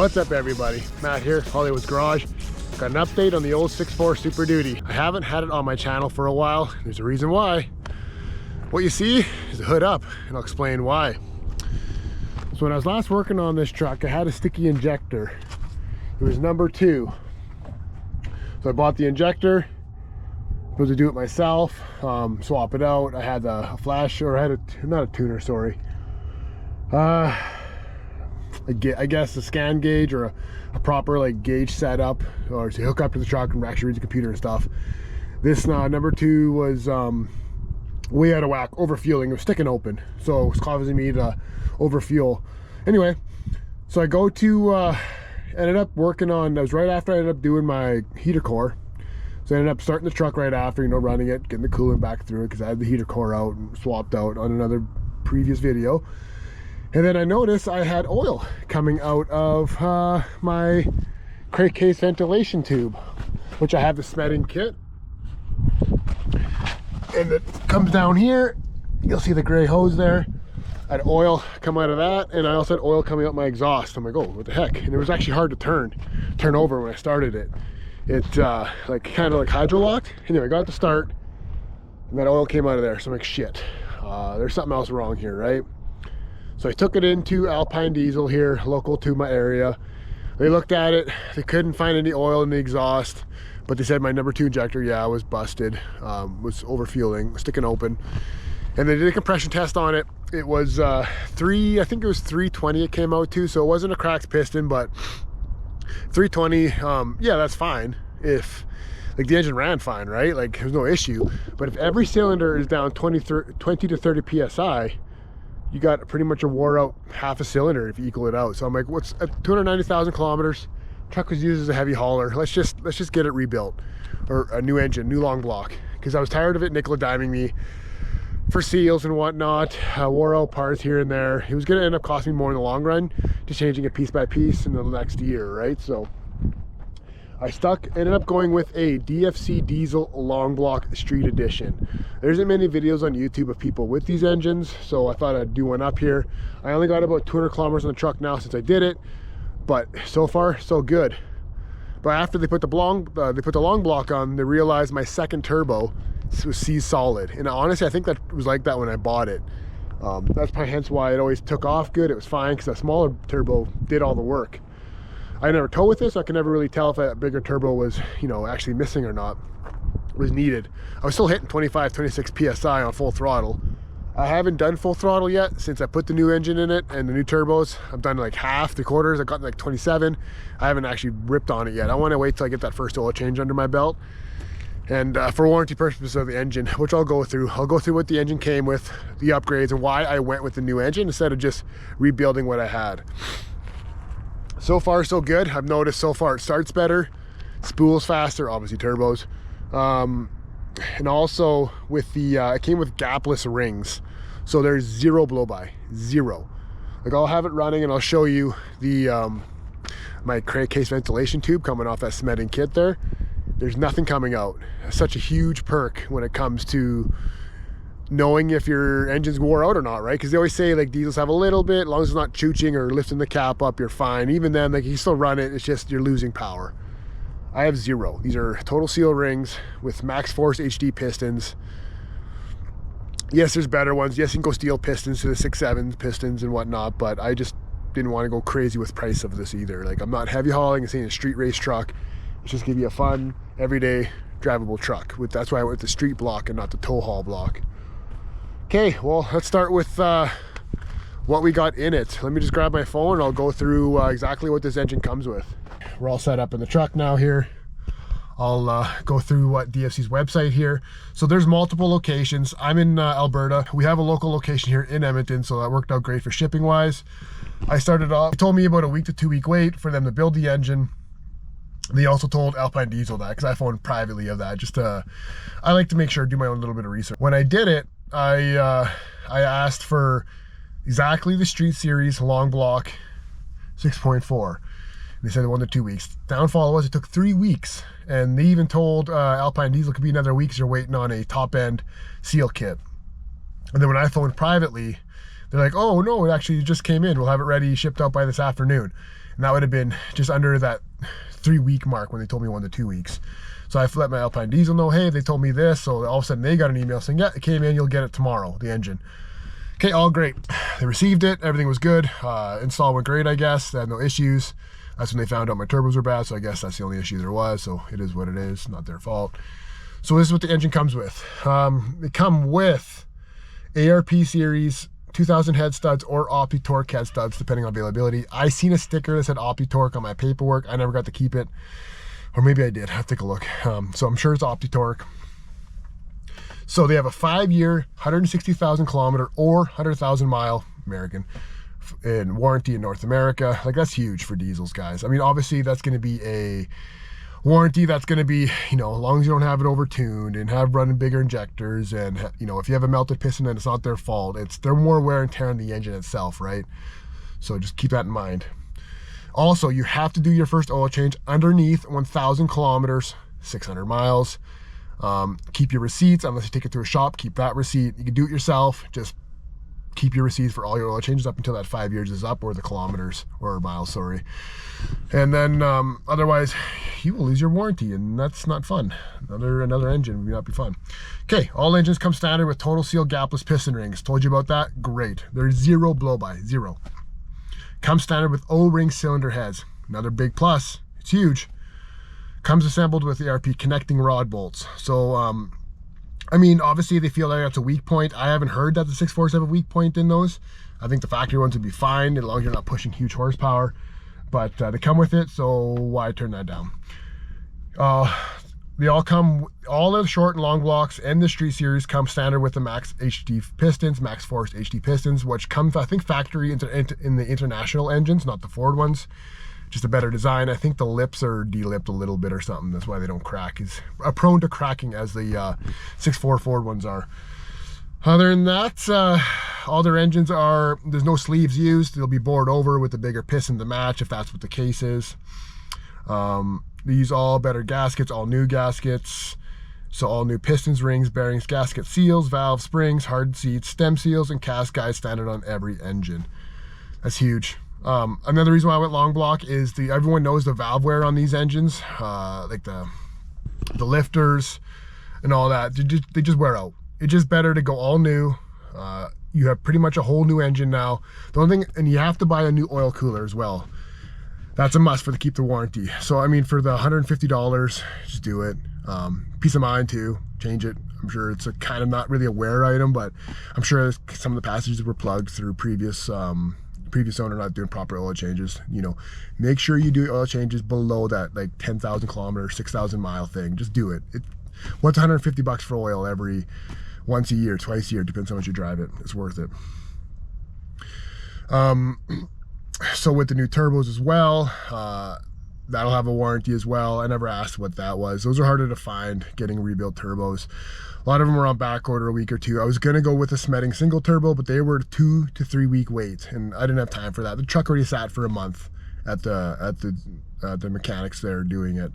What's up everybody, Matt here, Hollywood's Garage. Got an update on the old 6.4 Super Duty. I haven't had it on my channel for a while. There's a reason why. What you see is the hood up, and I'll explain why. So when I was last working on this truck, I had a sticky injector. It was number 2. So I bought the injector, supposed to do it myself, swap it out. I had a flash, or I had not a tuner, sorry. I guess a scan gauge or a proper like gauge setup, or to hook up to the truck and actually read the computer and stuff. This number 2 was way out of whack, overfueling. It was sticking open, so it was causing me to overfuel. Anyway, so I go to ended up working on, that was right after I ended up doing my heater core. So I ended up starting the truck right after, you know, running it, getting the coolant back through it, because I had the heater core out and swapped out on another previous video. And then I noticed I had oil coming out of my crankcase ventilation tube, which I have the smedding kit. And it comes down here, you'll see the gray hose there. I had oil come out of that, and I also had oil coming out my exhaust. I'm like, oh, what the heck? And it was actually hard to turn over when I started it. It like kind of like hydro locked. Anyway, I got it to start, and that oil came out of there. So I'm like, shit, there's something else wrong here, right? So I took it into Alpine Diesel here, local to my area. They looked at it, they couldn't find any oil in the exhaust, but they said my number 2 injector, yeah, was busted, was overfueling, was sticking open. And they did a compression test on it. It was I think it was 320 it came out to, so it wasn't a cracked piston, but 320, yeah, that's fine. If, like, the engine ran fine, right? Like, there's no issue. But if every cylinder is down 20 to 30 PSI, you got pretty much a wore out half a cylinder if you equal it out. So I'm like, what's 290,000 kilometers? Truck was used as a heavy hauler. Let's just get it rebuilt, or a new engine, new long block, because I was tired of it nickel and diming me for seals and whatnot, wore out parts here and there. It was going to end up costing me more in the long run, just changing it piece by piece in the next year, right? So I ended up going with a DFC diesel long block street edition. There isn't many videos on YouTube of people with these engines, so I thought I'd do one up here. I only got about 200 kilometers on the truck now since I did it, but so far so good. But after they put the long block on, they realized my second turbo was seized solid, and honestly I think that was like that when I bought it. That's probably hence why it always took off good. It was fine because that smaller turbo did all the work. I never tow with this, so I can never really tell if that bigger turbo was, you know, actually missing or not, was needed. I was still hitting 25, 26 PSI on full throttle. I haven't done full throttle yet since I put the new engine in it and the new turbos. I've done like half, 3/4. I've gotten like 27. I haven't actually ripped on it yet. I want to wait till I get that first oil change under my belt. And for warranty purposes of the engine, which I'll go through what the engine came with, the upgrades, and why I went with the new engine instead of just rebuilding what I had. So far so good. I've noticed so far it starts better, spools faster, obviously turbos, and also with the it came with gapless rings, so there's zero blow by, zero. Like, I'll have it running and I'll show you the my crankcase ventilation tube coming off that smedding kit there. There's nothing coming out. It's such a huge perk when it comes to knowing if your engine's wore out or not, right? Because they always say like diesels have a little bit, as long as it's not chooching or lifting the cap up, you're fine. Even then, like, you still run it, it's just you're losing power. I have zero. These are total seal rings with max force HD pistons. Yes, there's better ones. Yes, you can go steel pistons to the 6.7 pistons and whatnot, but I just didn't want to go crazy with price of this either. Like, I'm not heavy hauling, it's a street race truck. It's just give you a fun, everyday, drivable truck. That's why I went with the street block and not the tow haul block. Okay, well, let's start with what we got in it. Let me just grab my phone and I'll go through exactly what this engine comes with. We're all set up in the truck now here. I'll go through what DFC's website here. So there's multiple locations. I'm in Alberta. We have a local location here in Edmonton, so that worked out great for shipping wise. I started off, it told me about a 1 to 2 week wait for them to build the engine. They also told Alpine Diesel that, because I phoned privately of that, just to, I like to make sure, do my own little bit of research. When I did it, I asked for exactly the Street Series long block 6.4. They said 1 to 2 weeks. Downfall was it took 3 weeks, and they even told Alpine Diesel it could be another week because you're waiting on a top end seal kit. And then when I phoned privately, They're like, oh no, it actually just came in. We'll have it ready, shipped out by this afternoon. And that would have been just under that 3-week mark when they told me 1 to 2 weeks. So I let my Alpine Diesel know, hey, they told me this. So all of a sudden they got an email saying, yeah, it came in, you'll get it tomorrow, the engine. Okay, all great. They received it, everything was good. Install went great, I guess. They had no issues. That's when they found out my turbos were bad, so I guess that's the only issue there was. So it is what it is, not their fault. So this is what the engine comes with. They come with ARP series 2000 head studs or OptiTorque head studs, depending on availability. I seen a sticker that said OptiTorque on my paperwork. I never got to keep it, or maybe I did. I'll take a look. So I'm sure it's OptiTorque. So they have a 5-year, 160,000 kilometer or 100,000 mile American in warranty in North America. Like, that's huge for diesels, guys. I mean, obviously that's going to be a warranty that's going to be, you know, as long as you don't have it overtuned and have running bigger injectors, and, you know, if you have a melted piston, then it's not their fault. They're more wear and tear on the engine itself, right? So just keep that in mind. Also, you have to do your first oil change underneath 1,000 kilometers, 600 miles. Keep your receipts unless you take it to a shop. Keep that receipt. You can do it yourself. Just keep your receipts for all your oil changes up until that 5 years is up, or the kilometers or miles, sorry. And then otherwise you will lose your warranty, and that's not fun. Another engine would not be fun. Okay, all engines come standard with total seal gapless piston rings. Told you about that. Great. There's 0 blow-by, 0. Comes standard with O-ring cylinder heads. Another big plus. It's huge. Comes assembled with the ARP connecting rod bolts. So I mean, obviously they feel like that's a weak point. I haven't heard that the 6.4s have a weak point in those. I think the factory ones would be fine as long as you're not pushing huge horsepower. But they come with it, so why turn that down? They all come, all of the short and long blocks and the street series come standard with the Max HD pistons, Max Force HD pistons, which comes, I think, factory in the international engines, not the Ford ones. Just a better design. I think the lips are de-lipped a little bit or something. That's why they don't crack. It's prone to cracking as the 6.4 Ford ones are. Other than that, all their engines are, there's no sleeves used. They'll be bored over with the bigger piston to match if that's what the case is. They use all better gaskets, all new gaskets. So all new pistons, rings, bearings, gasket seals, valves, springs, hard seats, stem seals, and cast guides standard on every engine. That's huge. Another reason why I went long block is everyone knows the valve wear on these engines, like the lifters and all that. They just wear out. It's just better to go all new. You have pretty much a whole new engine now. The only thing, and you have to buy a new oil cooler as well. That's a must to keep the warranty. So I mean, for the $150, just do it. Peace of mind too. Change it. I'm sure it's a kind of not really a wear item, but I'm sure some of the passages were plugged through previous owner not doing proper oil changes. You know, make sure you do oil changes below that like 10,000 kilometer, 6,000 mile thing. Just do it. What's $150 for oil once a year, twice a year, depends how much you drive it. It's worth it. So with the new turbos as well, that'll have a warranty as well. I never asked what that was. Those are harder to find, getting rebuilt turbos. A lot of them were on back order a week or two. I was gonna go with a Smeding single turbo, but they were 2 to 3 week wait, and I didn't have time for that. The truck already sat for a month at the mechanics there doing it.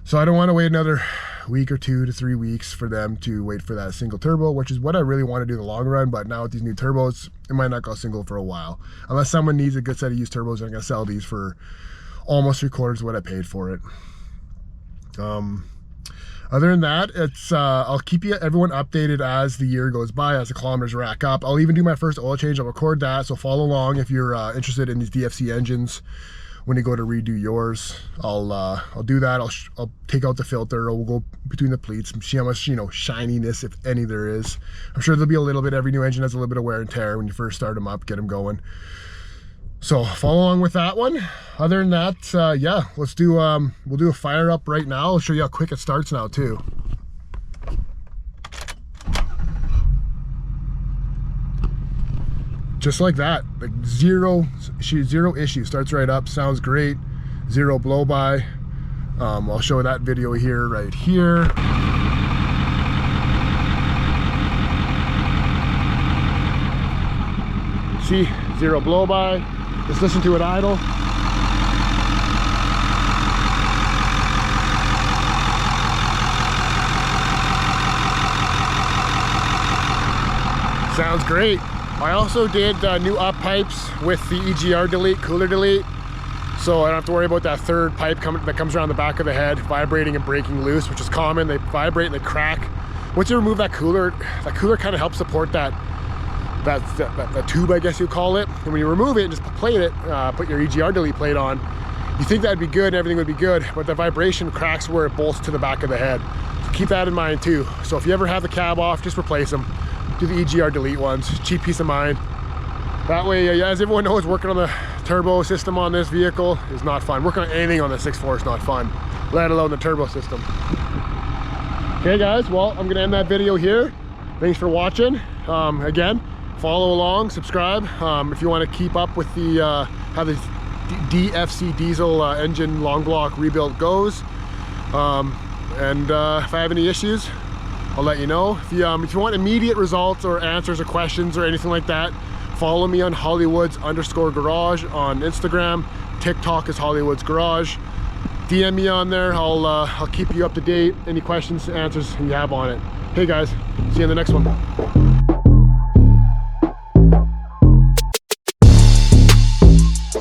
So I don't want to wait another week or 2 to 3 weeks for them to wait for that single turbo, which is what I really want to do in the long run. But now with these new turbos, it might not go single for a while. Unless someone needs a good set of used turbos, I'm gonna sell these for almost 3/4 of what I paid for it. Other than that, it's I'll keep everyone updated as the year goes by, as the kilometers rack up. I'll even do my first oil change. I'll record that, so follow along if you're interested in these DFC engines. When you go to redo yours, I'll do that. I'll take out the filter. We'll go between the pleats and see how much, you know, shininess, if any, there is. I'm sure there'll be a little bit. Every new engine has a little bit of wear and tear when you first start them up, get them going. So follow along with that one. Other than that, yeah, we'll do a fire up right now. I'll show you how quick it starts now too. Just like that, like zero issue. Starts right up, sounds great, 0 blow by. I'll show that video here, right here. See, 0 blow by. Let's listen to it idle. Sounds great. I also did new up pipes with the EGR delete, cooler delete. So I don't have to worry about that third pipe that comes around the back of the head vibrating and breaking loose, which is common. They vibrate and they crack. Once you remove that cooler kind of helps support that tube, I guess you call it. And when you remove it and just plate it, put your EGR delete plate on, you think that'd be good and everything would be good, but the vibration cracks where it bolts to the back of the head. So keep that in mind too. So if you ever have the cab off, just replace them. Do the EGR delete ones, cheap peace of mind. That way, as everyone knows, working on the turbo system on this vehicle is not fun. Working on anything on the 6.4 is not fun, let alone the turbo system. Okay guys, well, I'm gonna end that video here. Thanks for watching. Again, follow along, subscribe if you want to keep up with the how the DFC diesel engine long block rebuild goes. If I have any issues, I'll let you know. If you want immediate results or answers or questions or anything like that, follow me on Hollywoods_garage on Instagram. TikTok is Hollywoods Garage. DM me on there. I'll keep you up to date. Any questions, answers you have on it. Hey guys, see you in the next one.